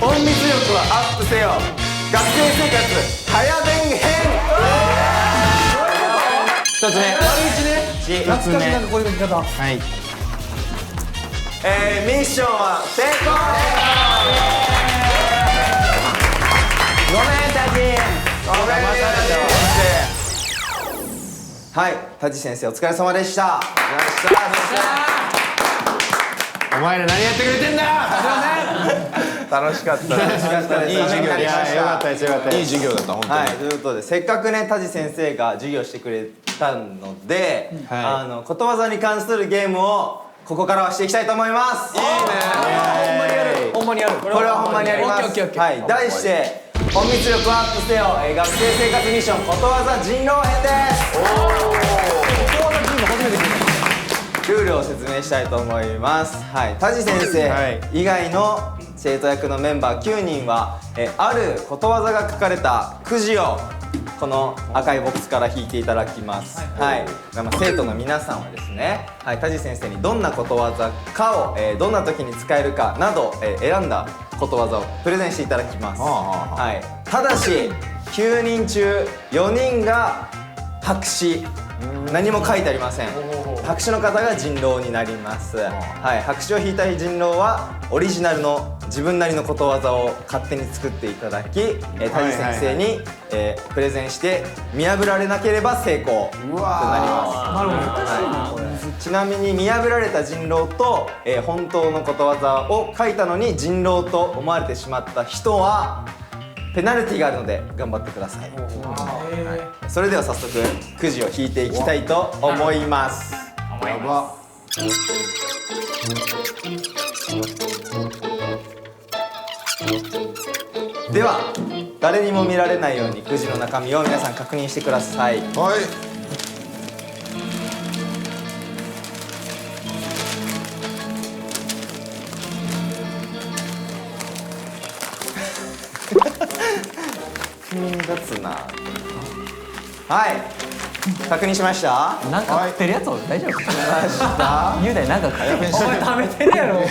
隠密力はアップせよ学生生活早弁編。一つ目。懐かしいなんかこういう書き方。はい。ミッションは成功。ごめんタジ。ごめんタジ。はい、タジ先生お疲れ様でした。お前ら何やってくれてんだ。楽しかったです。いい授業でした。よかったです。よかったです。いい授業だった本当に。はい、ということでせっかくねタジ先生が授業してくれたので、ことわざに関するゲームをここからはしていきたいと思います。いいね。ほんまにやる。これはほんまにやります。はい、題して隠密力アップせよ学生生活ミッションことわざ人狼編です。ルールを説明したいと思います。はい、タジ先生以外の生徒役のメンバー9人はあることわざが書かれたくじをこの赤いボックスから引いていただきます。はい、生徒の皆さんはですね、はい、タジ先生にどんなことわざかをどんな時に使えるかなど選んだことわざをプレゼンしていただきます。はい、ただし9人中4人が白紙、何も書いてありません。白紙の方が人狼になります。はい、白紙を引いた人狼はオリジナルの自分なりのことわざを勝手に作っていただき、タジ先生にプレゼンして見破られなければ成功となります。ちなみに見破られた人狼と本当のことわざを書いたのに人狼と思われてしまった人はペナルティがあるので頑張ってください。それでは早速くじを引いていきたいと思います。では誰にも見られないようにくじの中身を皆さん確認してください。はい。立つな。はい、確認しました。なんか食ってるやつは大丈夫？しました。雄大なんか食ってる。お前食べてるやろ。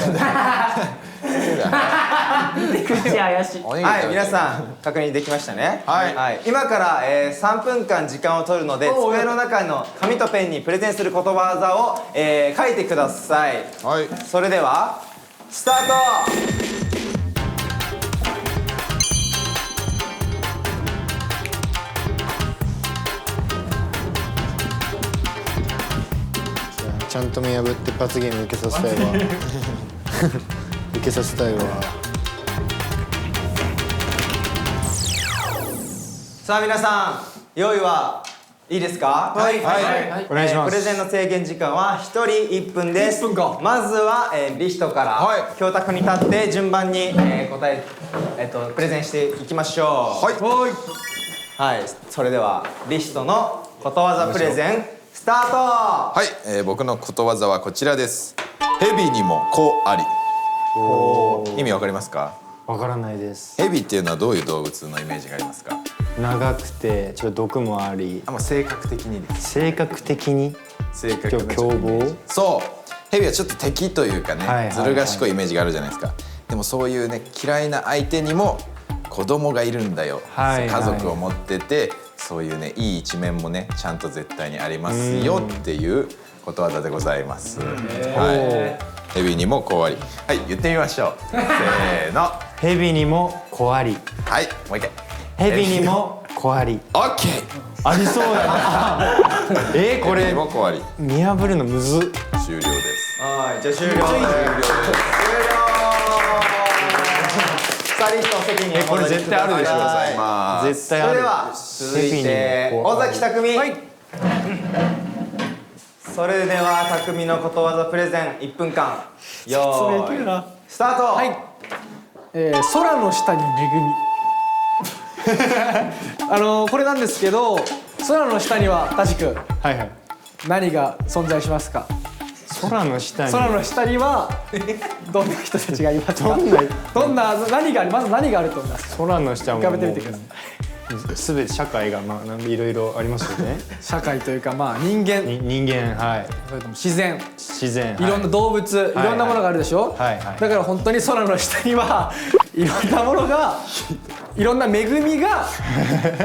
口怪しい。はい、皆さん確認できましたね。はい。今から3分間時間を取るので机の中の紙とペンにプレゼンすることわざを書いてください。はい。それではスタート。ちゃんと見破って罰ゲーム受けさせたいわ。受けさせたいわ。さあ皆さん用意はいいですか？はい。お願いします。プレゼンの制限時間は1人1分です。1分か。まずはリヒトから教卓に立って順番にプレゼンしていきましょう。はい、それではリヒトのことわざプレゼンスタート。はい、僕のことわざはこちらです。蛇にも子あり。意味わかりますか？わからないです。蛇っていうのはどういう動物のイメージがありますか？長くてちょっと毒もあり。もう性格的にです。性格的に。性格の凶暴。そう。蛇はちょっと敵というかね、ずる賢いイメージがあるじゃないですか。でもそういうね嫌いな相手にも子供がいるんだよ。家族を持ってて。そういうねいい一面もねちゃんと絶対にありますよっていうことわざでございます。はい。蛇にも子あり。はい、言ってみましょう。せーの。蛇にも子あり。はい、もう一回。蛇にも子あり。オッケー。ありそうやな。これ蛇にも子あり。見破るのむずっ。終了です。はい、じゃあ終了です。2人と席にこれ絶対あるでしょ。絶対ある。それでは続いて尾崎匠。それでは匠のことわざプレゼン1分間よーいスタート。空の下に恵み。これなんですけど、空の下にはタジ君何が存在しますか？空の下にはどんな人たちがいますか？何がある？まず何があると思います？空の下も浮かべてみてください。すべて社会がいろいろありますよね。社会というか人間、はい。それとも自然、いろんな動物、いろんなものがあるでしょ。だから本当に空の下にはいろんなものがいろんな恵みが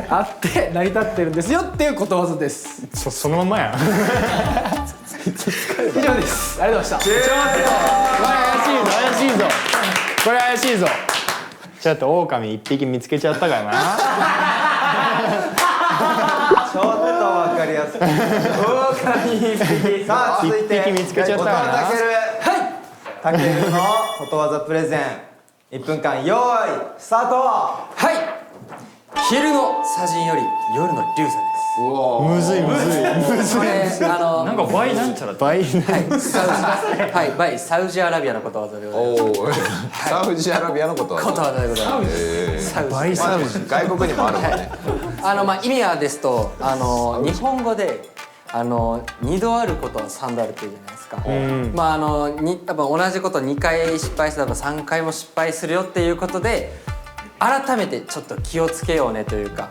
あって成り立ってるんですよっていうことわざです。そのまんまやん。以上です。ありがとうございました。ちょっと怪しいぞこれ怪しいぞ。ちょっと狼一匹見つけちゃったからな。ちょっとわかりやすい。さあ続いて一匹見つけちゃったかな。たけるのことわざプレゼン1分間用意スタート。はい、昼の茶人より夜の流砂です。むずいこれなんか倍なんちゃら倍はい、サウジアラビアのことわざでございます。サウジアラビアのことはことわざでございます。倍サウジ。外国にもあるもんね。意味はですと日本語で2度あることは3度あるっていうじゃないですか。多分同じこと2回失敗すれば3回も失敗するよっていうことで改めてちょっと気をつけようねというか、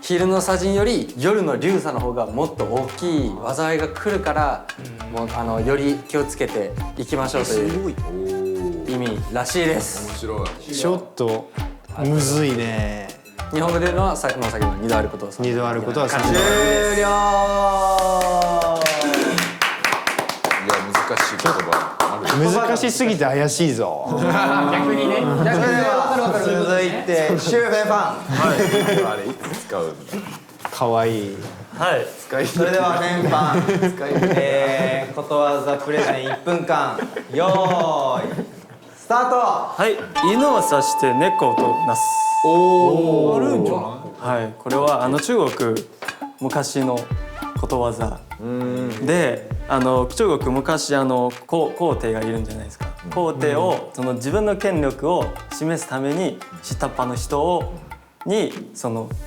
昼の茶人より夜の流砂の方がもっと大きい災いが来るから、もうより気をつけていきましょうという意味らしいです。面白い。ちょっとむずいね。日本語で言うのはさっきの2度あることは2度あることは3度。終了。いや難しい言葉ある。難しすぎて怪しいぞ。逆にね。それでは続いてシュウフェイファン。あれいつ使うんだ。かわいい。はい。それではフェンファン、ことわざプレゼン1分間用意スタート。はい。犬を刺して猫となす。あるんじゃない？はい。これは中国昔のことわざで、中国昔皇帝がいるんじゃないですか。皇帝をその自分の権力を示すために下っ端の人に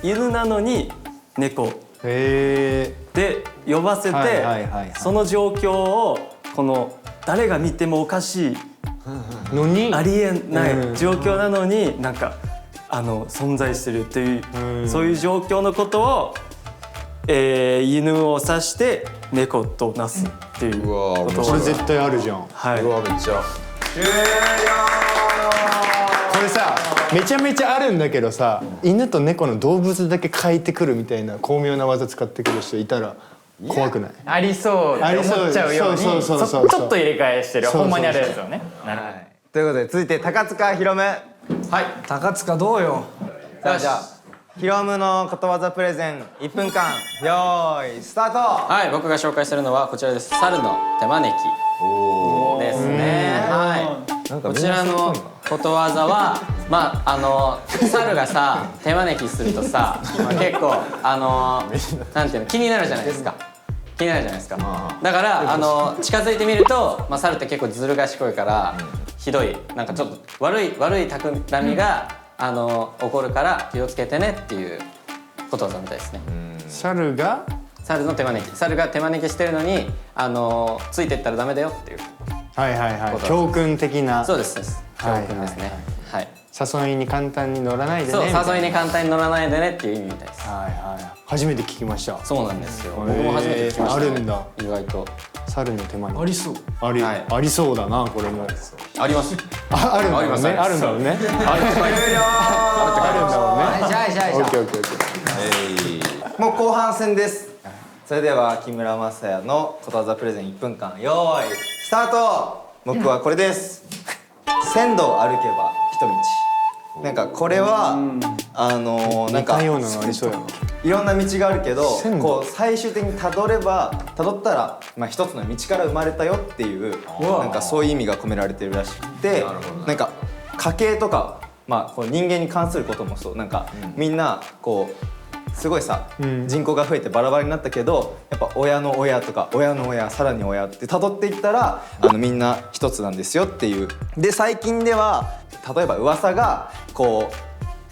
犬なのに猫で呼ばせて、その状況を誰が見てもおかしいのにありえない状況なのになんか存在してるっていうそういう状況のことを、犬を刺して猫となすっていうことこれ絶対あるじゃん。はい。うわめっちゃ。終了。これさめちゃめちゃあるんだけどさ、犬と猫の動物だけ変えてくるみたいな巧妙な技使ってくる人いたら怖くない？ありそうって思っちゃうようにちょっと入れ替えしてるほんまにあるやつよね。ということで続いて高塚ひろむ。はい、高塚どうよ。じゃあひろむのことわざプレゼン1分間用意スタート。はい、僕が紹介するのはこちらです。猿の手招きですね。はい。こちらのことわざは猿がさ手招きするとさ、結構なんていうの気になるじゃないですか。だから近づいてみると、猿って結構ずる賢いからひどいなんかちょっと悪い企みが起こるから気をつけてねっていうことわざみたいですね。猿が手招きしてるのについてったらダメだよっていう。教訓的な。そうです教訓ですね。はい。誘いに簡単に乗らないでね。そう、誘いに簡単に乗らないでねっていう意味みたいです。初めて聞きました。そうなんですよ。僕も初めて聞きました。あるんだ。意外と。猿の手招き。ありそう。ありそうだなこれも。あります。あるんだろうね。あるんだろうね。終了。じゃあ。オッケー。もう後半戦です。それでは木村雅也のことわざプレゼン1分間用意スタート。僕はこれです。1000度歩けば一道。なんかこれはなんか似たようなのありそうやな。いろんな道があるけど線路こう最終的にたどったら一つの道から生まれたよっていうなんかそういう意味が込められてるらしくて、なんか家系とかこう人間に関することもそう、なんかみんなこうすごいさ、人口が増えてバラバラになったけどやっぱ親の親とか親の親さらに親って辿っていったらみんな一つなんですよっていう。で最近では例えば噂がこ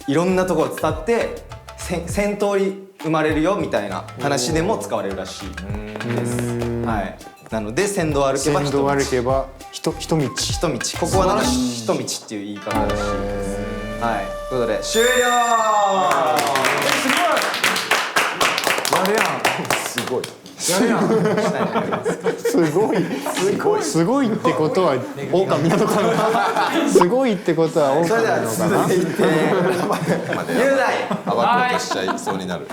ういろんなところを伝って1000通り生まれるよみたいな話でも使われるらしいです。はい。なので1000度歩けば一道。ここはなんか一道っていう言い方らしいです。はい。ということで終了。やるやん。すごい。やるやん。下にあります。すごいってことは狼なのかな。すごいってことはそれでは狼なのかな。続いて雄大暴こうとしちゃいそうになる。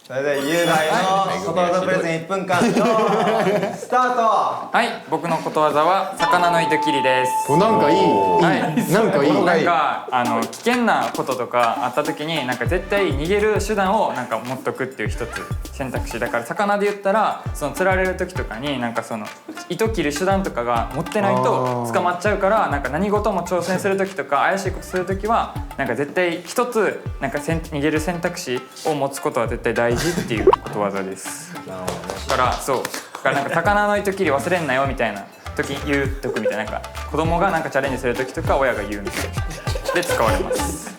それでは雄大のことわざプレゼン1分間のスタート。はい、僕のことわざは魚の糸切りです。なんかいい、はいなんかいい。なんか危険なこととかあった時になんか絶対逃げる手段をなんか持っとくっていう一つ選択肢だから、魚で言ったらその釣られる時とかになんかその糸切る手段とかが持ってないと捕まっちゃうから、なんか何事も挑戦する時とか怪しいことする時はなんか絶対一つなんか逃げる選択肢を持つことは絶対大事っていうことわざです。だからそうだからなんか魚の糸切り忘れんなよみたいな時言うとくみたいな、なんか子供がなんかチャレンジする時とか親が言うみたいなで使われます。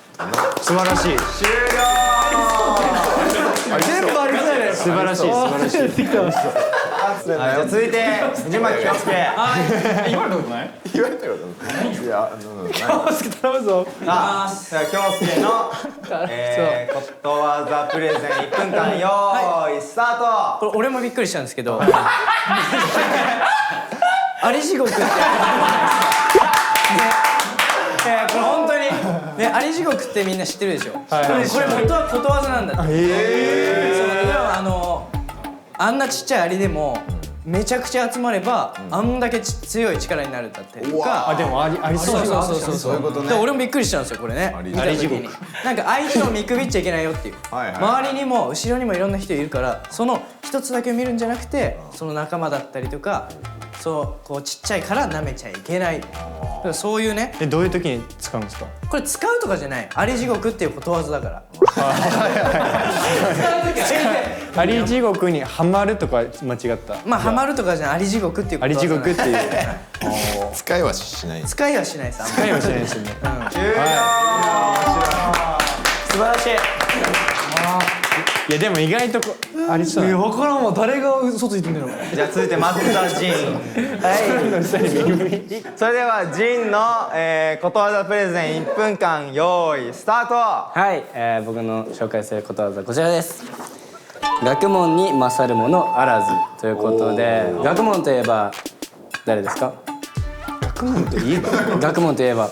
素晴らしい。全部ありそうやね。素晴らしい。素晴らしい。じゃあ続いて藤巻恭介。言われたことない？言われたことない。いや、バスケ頼むぞ。では恭介のことわざプレゼン1分間よーいスタート。これ俺もびっくりしたんですけどあり地獄ってこれ本当にね、あり地獄ってみんな知ってるでしょ。これ元はことわざなんだって。そうでもあんなちっちゃいアリでもめちゃくちゃ集まればあんだけ強い力になるんだってとか。でもありそう。そういうことね。で俺もびっくりしたんですよこれね。見た時になんか相手を見くびっちゃいけないよっていう。周りにも後ろにもいろんな人いるから、その一つだけ見るんじゃなくてその仲間だったりとか、そうこうちっちゃいから舐めちゃいけない。だからそういうね。どういう時に使うんですか。これ使うとかじゃない。あり地獄っていうことわざだから。あり地獄にはまるとか間違った。まあハマるとかじゃない。あり地獄っていうこありとわざ。地獄っていう。使いはしない。使いはしないさ。使いはしないですよね。素晴らしい。いやでも意外とありそう。分からんわ、誰が嘘ついてんねんの。じゃあ続いて松田仁。それでは仁のことわざプレゼン1分間よーいスタート。はい、僕の紹介することわざこちらです。学問に勝るものあらずということで、学問といえば誰ですか？学問といえば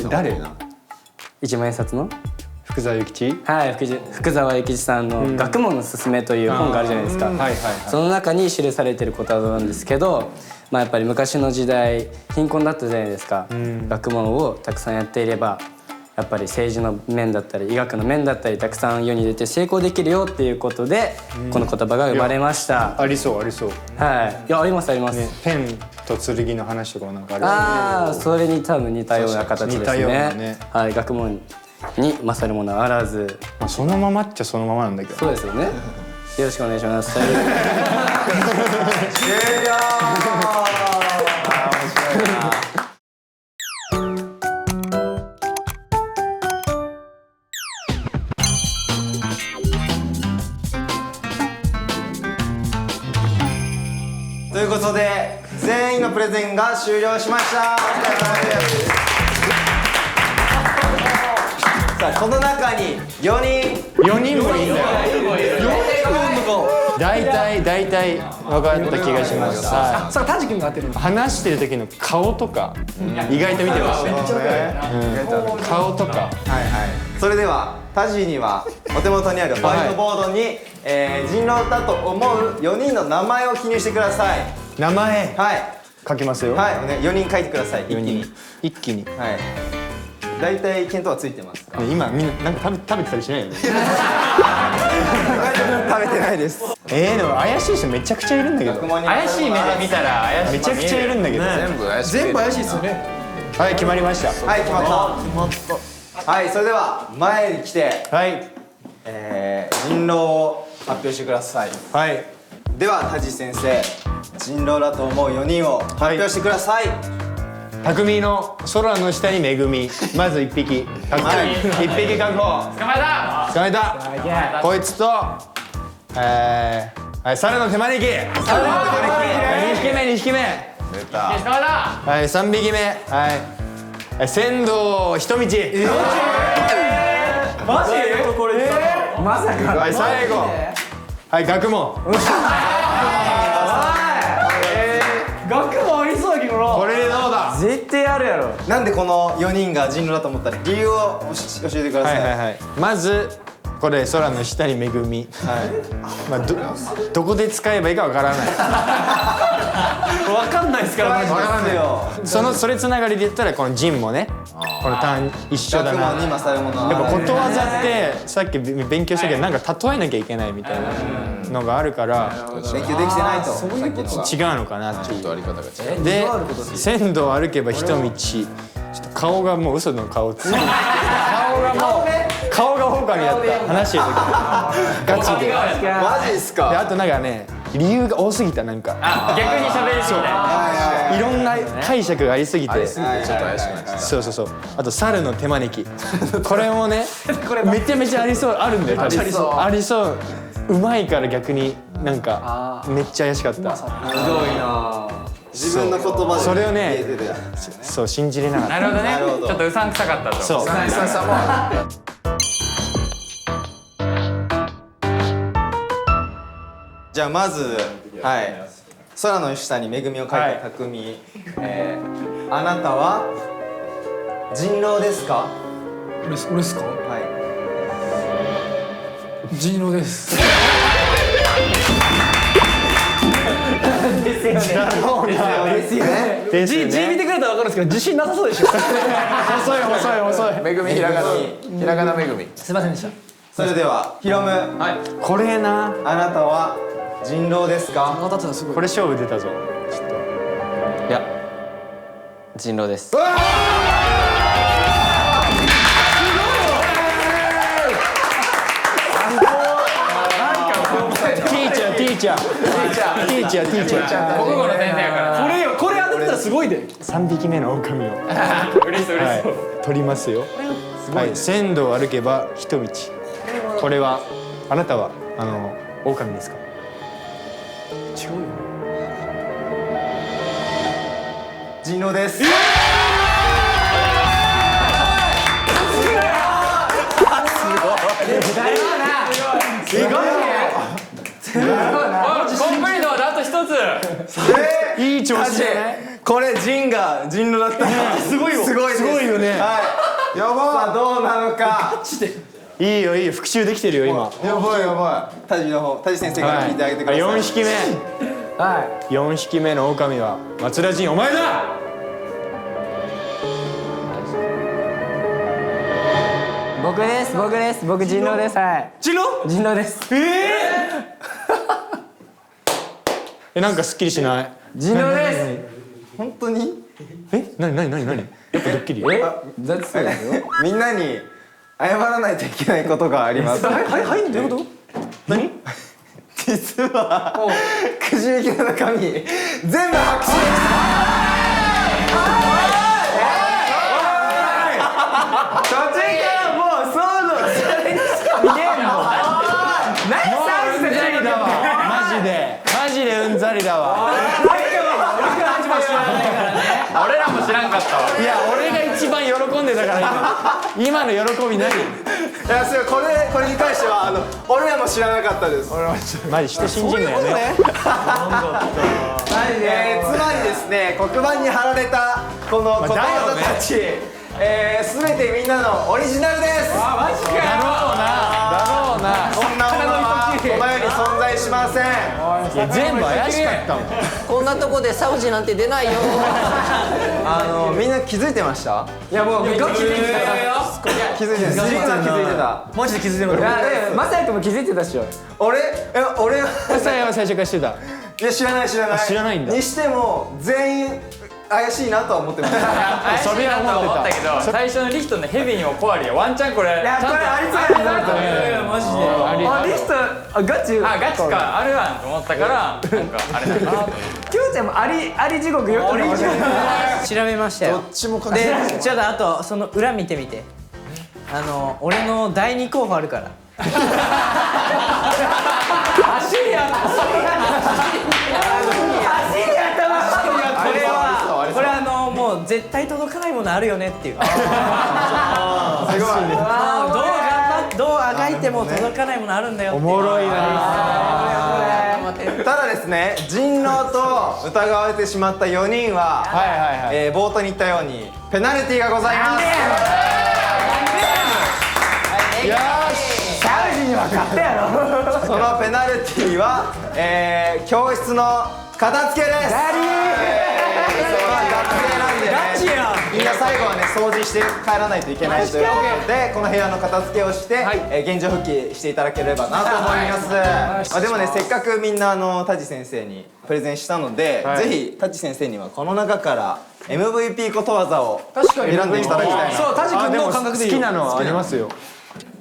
誰？一万円札の福沢諭吉。はい、福沢諭吉さんの「学問のすすめ」という本があるじゃないですか。その中に記されてることわざなんですけど、まあやっぱり昔の時代貧困だったじゃないですか。学問をたくさんやっていればやっぱり政治の面だったり医学の面だったりたくさん世に出て成功できるよっていうことで、この言葉が生まれました。ありそうありそう。はい、いやありますあります。ペンと剣の話とかもなんかある。ああ、それに多分似たような形ですね。似たようなね。はい、学問に勝るものあらず。まあそのままっちゃそのままなんだけど。そうですよね。よろしくお願いします。終了。ということで全員のプレゼンが終了しました。お疲れ様です。さあこの中に4人もいいんだよ。大体分かった気がします。さあタジ君が当てるの。話してる時の顔とか意外と見てましたよ。顔とか。それではタジにはお手元にあるホワイトボードに人狼だと思う4人の名前を記入してください。名前はい書きますよ。はい、4人書いてください。一気に。はい。大体見当はついてますか？今みんななんか食べてたりしないよね。食べてないです。でも怪しい人めちゃくちゃいるんだけど。怪しい目で見たら怪しい。めちゃくちゃいるんだけど。全部怪しいですよね。はい決まりました。はい決まった。はいそれでは前に来てはい人狼を発表してください。はい。ではタジ先生、人狼だと思う4人を発表してください。匠の空の下に恵み。まず1匹確保。1匹確保。捕まえた。こいつと猿の手招き。2匹目。出た。はい3匹目。はい仙道人道。マジ？まさか。はい最後。はい学問。対あるやろ。なんでこの4人が人狼だと思ったの理由を教えてください。はい。まずこれ空の下に恵み、まあどこで使えばいいかわからない。わかんないですからマジで。わかんないよ。それつながりで言ったらこの陣もね、このターン一緒だな。学問に勝るものはやっぱことわざってさっき勉強したけどなんか例えなきゃいけないみたいなのがあるから勉強できてないと。そういうこと違うのかなっていう。ちょっとあり方が違う。で線路を歩けば一道。ちょっと顔がもう嘘の顔つ顔が他にあった話してる時ガチで。マジっすでか。あとなんかね理由が多すぎたなんか逆に喋りすぎた。いろんな解釈がありすぎてちょっと怪しくなっちゃった。そうあと猿の手招きこれもねめちゃめちゃありそうあるんだよ。ありそううまいから逆になんかめっちゃ怪しかった。ひどいな。自分の言葉でそれをね言えてたよ。そう信じれなかった。なるほどね。ちょっとうさんくさかったと。そうじゃあまず空の下に恵みを書いた匠、あなたは人狼ですか？俺っすか？はい人狼です。ですよね。字見てくれたら分かるんですけど自信なさそうでしょ。細い。めぐみひらがなめぐみ。すいませんでした。それではヒロム、これなあなたは人狼ですか？当たってたすごい。これ勝負出たぞ。いや人狼です。ティーチャー国語の先生やからな。これ当たったらすごいで。3匹目の狼を嬉しそう嬉しそう。取りますよ。はい線路を歩けば一道。これはあなたは狼ですか？違うよ。人狼です。コンプリートはあと一つ。いい調子じゃない？これ人狼だった。すごいです。すごいよね。やばい。さあどうなのか。いいよ復習できてるよ今。やばい。タジ先生から聞いてあげてください。4匹目。4匹目の狼は松田陣お前だ。僕人狼です。人狼です。なんかすっきりしない。人狼です。本当に？何やっぱドッキリ？みんなに謝らないといけないことがあります。どういうこと？何？実はくじ引きの中身全部白紙でした。途中からもうそうのそれにしか見えんの。何サービスじゃないだわ。マジでうんざりだわ。俺らも知らんかったわ。いや俺が一番喜んでたから今の喜び何？いやそれこれに関しては俺らも知らなかったです。マジ人信じんのやね。つまりですね黒板に貼られたこのことわざたち全てみんなのオリジナルです。マジか。だろうな。そんなものはこの世に存在しません。いや全部怪しかったもん。こんなとこでサウジなんて出ないよ。みんな気づいてました？いやもう気づいてたよ。気づいてた。辻君は気づいてた。マジで気づいてなかった。マサヤ君も気づいてたっしょ。俺さやは最初からしてた。いや知らない知らないんだ。にしても全員怪しいなとは思ってました。怪しいなとは思ったけど最初のリヒトのヘビにもコアリやワンチャンこれちゃんとありそうやなとマジで。リストガチ。ガチかあるわんと思ったからなんかあれだなと。きょうちゃんもあり地獄よくね。調べましたよ。どっちも書でちょっとあとその裏見てみて。俺の第2候補あるから。走りやこれもう絶対届かないものあるよねっていう。どどうあがいても届かないものあるんだよっていう。おもろいな。ただですね、人狼と疑われてしまった4人は、冒頭に言ったようにペナルティーがございます。よし、サウジには勝ったやろ。そのペナルティーは、教室の片付けです。みんな最後はね掃除して帰らないといけないということで、この部屋の片付けをして、現状復帰していただければなと思います。でもね、せっかくみんなタジ先生にプレゼンしたので、ぜひタジ先生にはこの中から MVP ことわざを選んでいただきたいな。そう、タジ君の感覚でいいよ。好きなのはありますよ。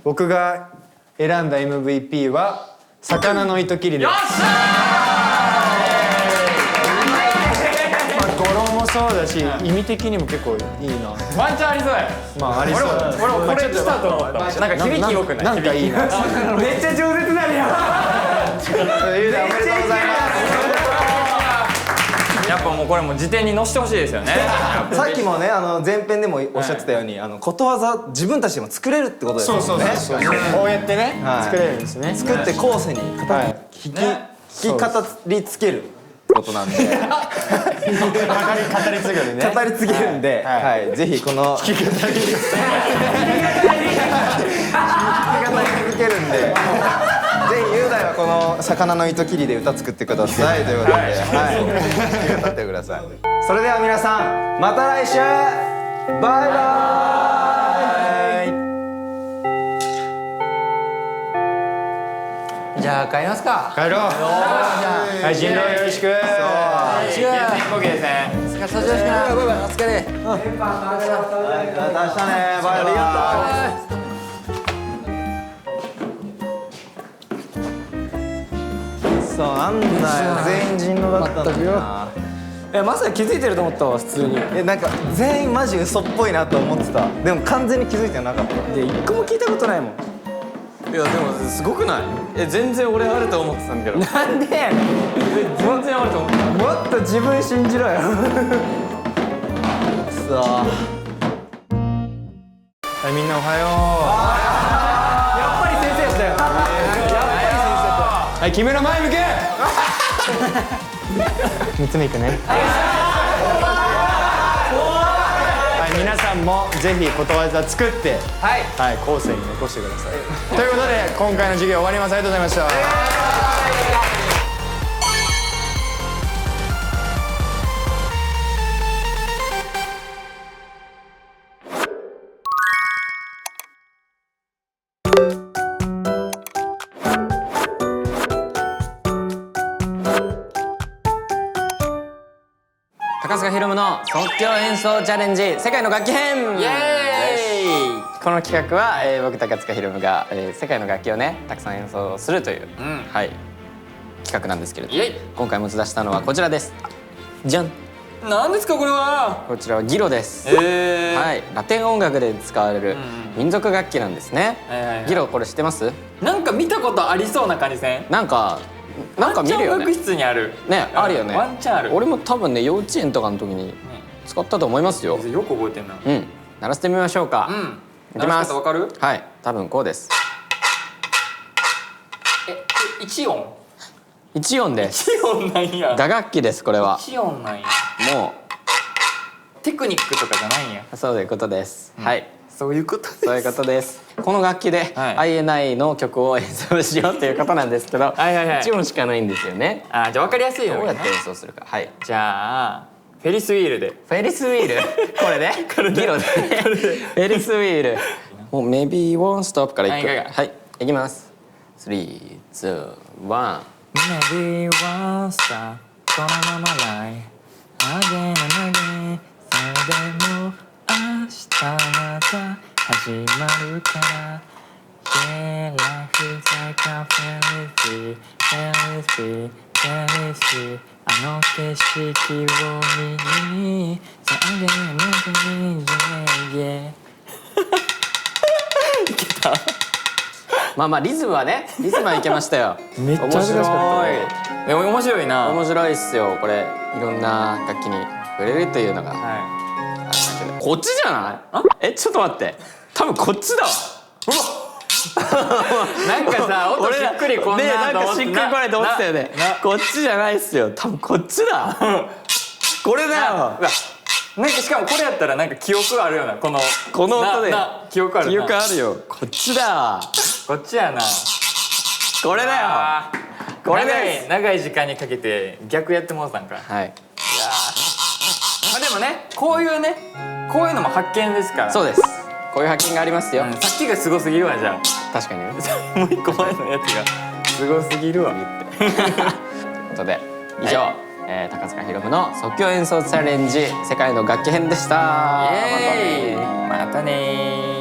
僕が選んだ MVP は魚の糸切りです。語呂もそうだし、意味的にも結構いいな。ワンチャンありそうや。まあありそう。俺これ来たと思った。なんか響きよくない？なんかいいな。めっちゃ饒舌なるやん。ゆうだおめでとうございます。やっぱもうこれもう辞典に載せてほしいですよね。さっきもね前編でもおっしゃってたようにことわざ自分たちでも作れるってことですよね。こうやってね作れるんですね。作って後世に引き語りつけることなんで語り継ぐんでね。語り継げるんで、ぜひこの引き語り続けるんで、ぜひ雄大はこの魚の糸切りで歌作ってくださいということで、歌ってください。それでは皆さんまた来週、バイバイ。じゃあ帰りますか。帰ろう。はい、人狼よろしく。月面コケですね。お疲れ様でした。お疲れ。また明日ね、バイバイ。そうなんだよ、全員人狼だったんだよな。まさか気づいてると思ったわ、普通に。なんか全員マジ嘘っぽいなと思ってた。でも完全に気づいてなかった。で、一個も聞いたことないもん。いやでもすごくない？全然俺あると思ってたんだけど。なんでやねん。全然あると思った。もっと自分信じろよ。さあ、はい、みんなおはよやっぱり先生でしたよ。やっぱり先生だ。う。はい、木村前向け。3つ目いくね。はい、皆さんもぜひことわざ作って、はい、後世に残してください。ということで今回の授業終わります。ありがとうございました。高須賀ひろむの即興演奏チャレンジ世界の楽器編。イエーイ。この企画は、僕高塚ひろむが、世界の楽器をねたくさん演奏するという、はい、企画なんですけれども、今回持ち出したのはこちらです。じゃん。何ですかこれは？こちらはギロです。はい、ラテン音楽で使われる民族楽器なんですね。ギロこれ知ってます？なんか見たことありそうな感じせん？なんか見るよね。学室にある。ね、あるよね。ワンチャンある。俺も多分ね幼稚園とかの時に使ったと思いますよ。よく覚えてんな。うん、鳴らしてみましょうか。いきます。わかる？はい、多分こうです。1音。1音です。1音なんや。打楽器ですこれは。1音なんや。もテクニックとかじゃないんや。うそういうことです。はい。そういうこと。そういうことです。この楽器で INI の曲を演奏しようっていうことなんですけど、1音しかないんですよね。じゃあ分かりやすいよ。どうやって演奏するか。はい。じゃあフェリスウィールで。フェリスウィール。これね。ギロで。フェリスウィール。もう maybe one stop からいく。はい。いきます。3、2、1。Maybe one stop このまま来。again and again。それでも明日また始まるから。Yeah, life is like a fantasy, fantasy, fantasy。あの景色を見に。So again and again, yeah, yeah。いけた？まあリズムはね、リズムはいけましたよ。めっちゃ難しかった。でも面白いな。面白いっすよこれ。いろんな楽器に触れるというのが。こっちじゃない？ちょっと待って。多分こっちだわ。なんかさ音しっくりこんねななんかしっくりこないと思ってたよね。こっちじゃないっすよ。多分こっちだ。これだよ。なんかしかもこれやったらなんか記憶あるよなこの音で記憶あるな。記憶あるよ。こっちだ。こっちやな。これだよ。これです。長い時間にかけて逆やってもらったんか。はい。まあでもねこういうのも発見ですから。そうです。こういう発見がありますよ。さっきがすごすぎるわじゃ確かにね。あ。もう一個前のやつがすごすぎるわ。ということで以上、高塚ひろむの即興演奏チャレンジ世界の楽器編でした。イエーイまたねー。